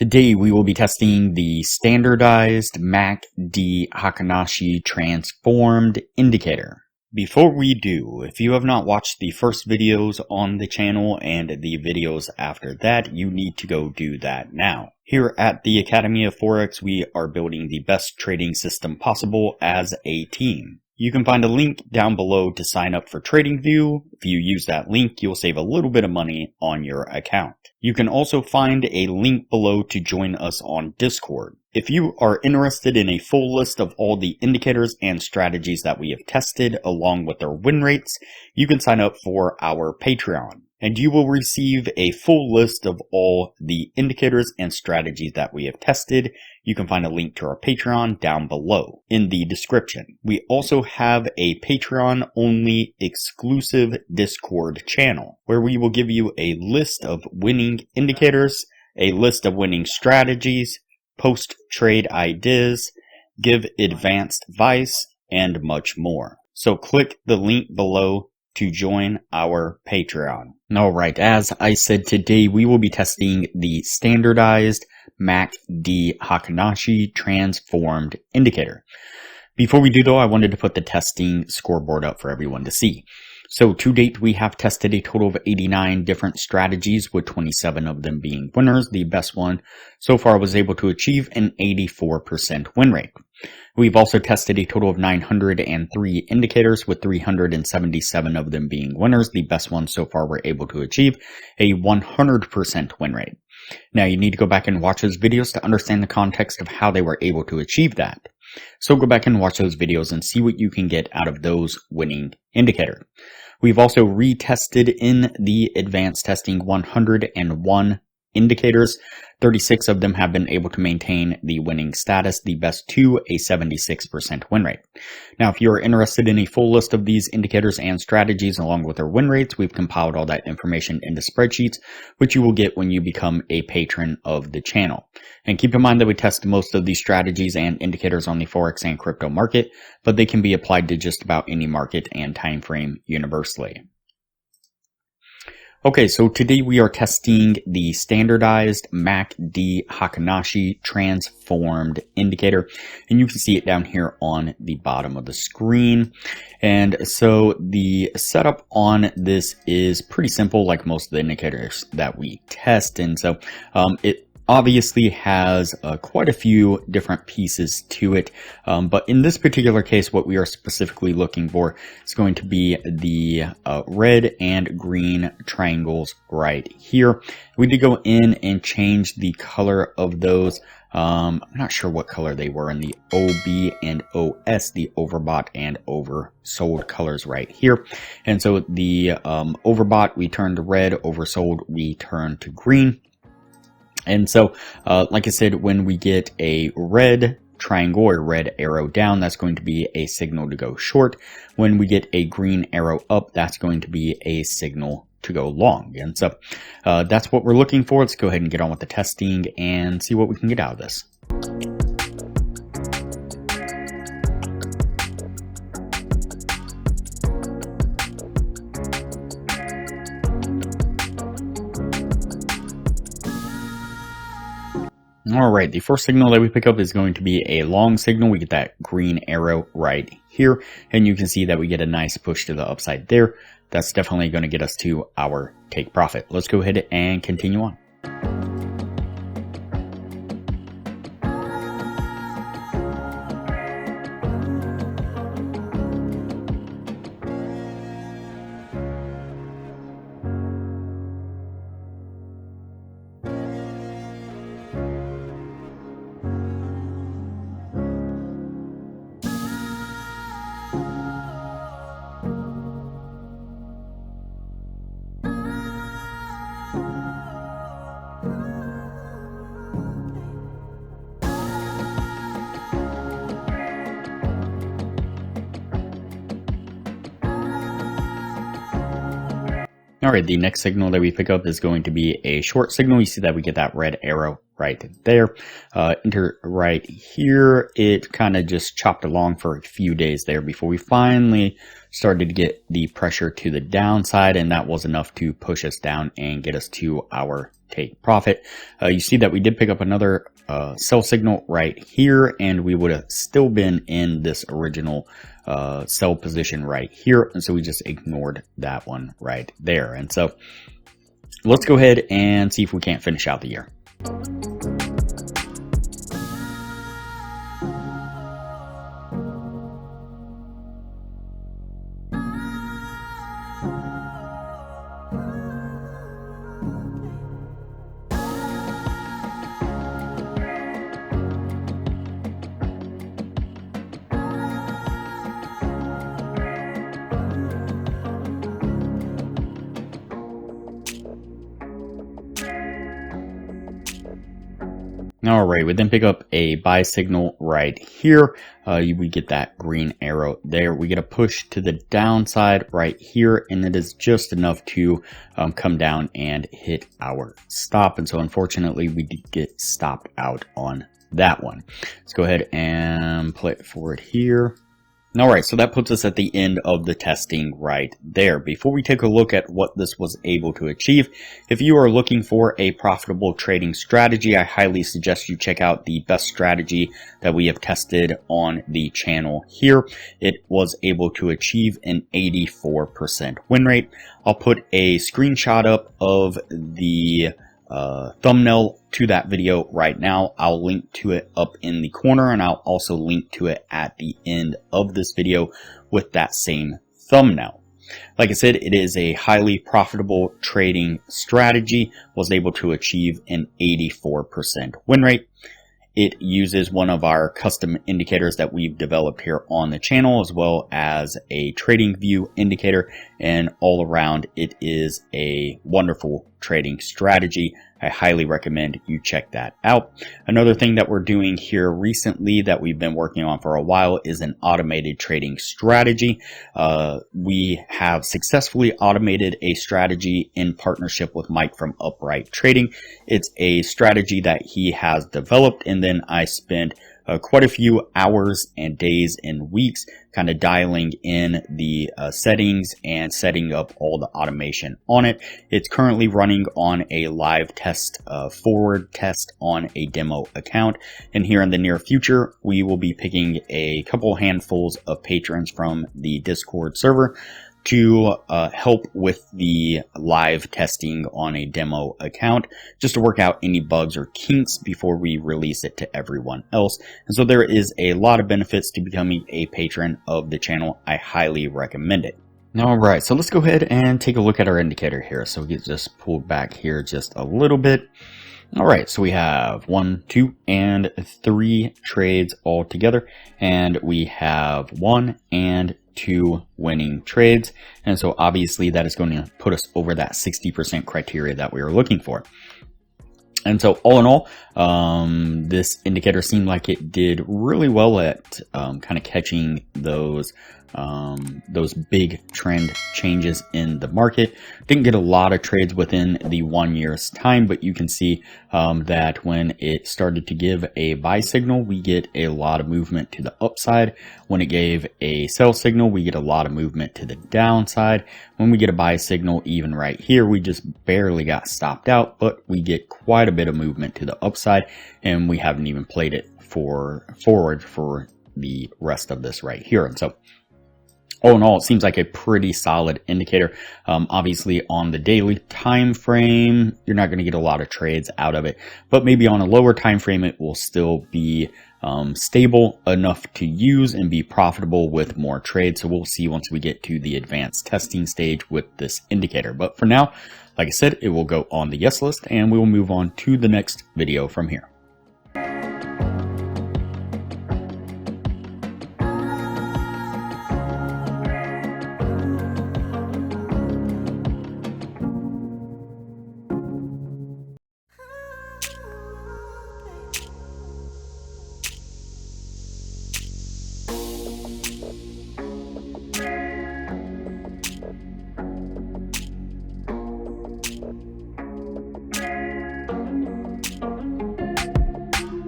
Today we will be testing the standardized MACD Heikin transformed indicator. Before we do, if you have not watched the first videos on the channel and the videos after that, you need to go do that now. Here at the Academy of Forex, we are building the best trading system possible as a team. You can find a link down below to sign up for TradingView. If you use that link, you'll save a little bit of money on your account. You can also find a link below to join us on Discord. If you are interested in a full list of all the indicators and strategies that we have tested along with their win rates, you can sign up for our Patreon. And you will receive a full list of all the indicators and strategies that we have tested. You can find a link to our Patreon down below in the description. We also have a Patreon only exclusive Discord channel where we will give you a list of winning indicators, a list of winning strategies, post trade ideas, give advanced advice, and much more. So click the link below to join our Patreon. Alright, as I said, today we will be testing the standardized MACD Heikin transformed indicator. Before we do though, I wanted to put the testing scoreboard up for everyone to see. So to date, we have tested a total of 89 different strategies, with 27 of them being winners. The best one so far was able to achieve an 84% win rate. We've also tested a total of 903 indicators, with 377 of them being winners. The best ones so far were able to achieve a 100% win rate. Now you need to go back and watch those videos to understand the context of how they were able to achieve that. So go back and watch those videos and see what you can get out of those winning indicators. We've also retested in the advanced testing 101 indicators. 36 of them have been able to maintain the winning status, the best two a 76% win rate. Now, if you're interested in a full list of these indicators and strategies along with their win rates, we've compiled all that information into spreadsheets, which you will get when you become a patron of the channel. And keep in mind that we test most of these strategies and indicators on the Forex and crypto market, but they can be applied to just about any market and time frame universally. Okay, so today we are testing the standardized MACD Heikin transformed indicator, and you can see it down here on the bottom of the screen. And so the setup on this is pretty simple, like most of the indicators that we test. And so it obviously has quite a few different pieces to it, but in this particular case, what we are specifically looking for is going to be the red and green triangles right here. We did go in and change the color of those. I'm not sure what color they were in the OB and OS, the overbought and oversold colors right here. And so the overbought, we turned to red, oversold, we turned to green. And so, like I said, when we get a red triangle or red arrow down, that's going to be a signal to go short. When we get a green arrow up, that's going to be a signal to go long. And so, that's what we're looking for. Let's go ahead and get on with the testing and see what we can get out of this. Alright, the first signal that we pick up is going to be a long signal. We get that green arrow right here, and you can see that we get a nice push to the upside there. That's definitely going to get us to our take profit. Let's go ahead and continue on. Alright, the next signal that we pick up is going to be a short signal. You see that we get that red arrow right there. Enter right here. It kind of just chopped along for a few days there before we finally started to get the pressure to the downside, and that was enough to push us down and get us to our take profit. You see that we did pick up another sell signal right here, and we would have still been in this original sell position right here, and so we just ignored that one right there. And so let's go ahead and see if we can't finish out the year. Alright, we then pick up a buy signal right here. We get that green arrow there. We get a push to the downside right here, and it is just enough to come down and hit our stop. And so unfortunately, we did get stopped out on that one. Let's go ahead and play it forward here. Alright, so that puts us at the end of the testing right there. Before we take a look at what this was able to achieve, if you are looking for a profitable trading strategy, I highly suggest you check out the best strategy that we have tested on the channel here. It was able to achieve an 84% win rate. I'll put a screenshot up of the thumbnail to that video right now. I'll link to it up in the corner, and I'll also link to it at the end of this video with that same thumbnail. Like I said, it is a highly profitable trading strategy, was able to achieve an 84% win rate. It uses one of our custom indicators that we've developed here on the channel, as well as a TradingView indicator, and all around it is a wonderful trading strategy. I highly recommend you check that out. Another thing that we're doing here recently that we've been working on for a while is an automated trading strategy. We have successfully automated a strategy in partnership with Mike from Upright Trading. It's a strategy that he has developed, and then I spent quite a few hours and days and weeks kind of dialing in the settings and setting up all the automation on it. It's currently running on a live test, forward test on a demo account. And here in the near future, we will be picking a couple handfuls of patrons from the Discord server to help with the live testing on a demo account, just to work out any bugs or kinks before we release it to everyone else. And so there is a lot of benefits to becoming a patron of the channel. I highly recommend it. Alright, so let's go ahead and take a look at our indicator here. So we get just pulled back here just a little bit. Alright, so we have 1, 2, and 3 trades all together, and we have 1 and 2 winning trades, and so obviously that is going to put us over that 60% criteria that we were looking for. And so all in all, this indicator seemed like it did really well at kind of catching those big trend changes in the market. Didn't get a lot of trades within the 1 year's time, but you can see that when it started to give a buy signal, we get a lot of movement to the upside. When it gave a sell signal, we get a lot of movement to the downside. When we get a buy signal, even right here, we just barely got stopped out, but we get quite a bit of movement to the upside, and we haven't even played it forward for the rest of this right here. And so all in all, it seems like a pretty solid indicator. Obviously on the daily time frame, you're not going to get a lot of trades out of it, but maybe on a lower time frame, it will still be stable enough to use and be profitable with more trades. So we'll see once we get to the advanced testing stage with this indicator. But for now, like I said, it will go on the yes list, and we will move on to the next video from here.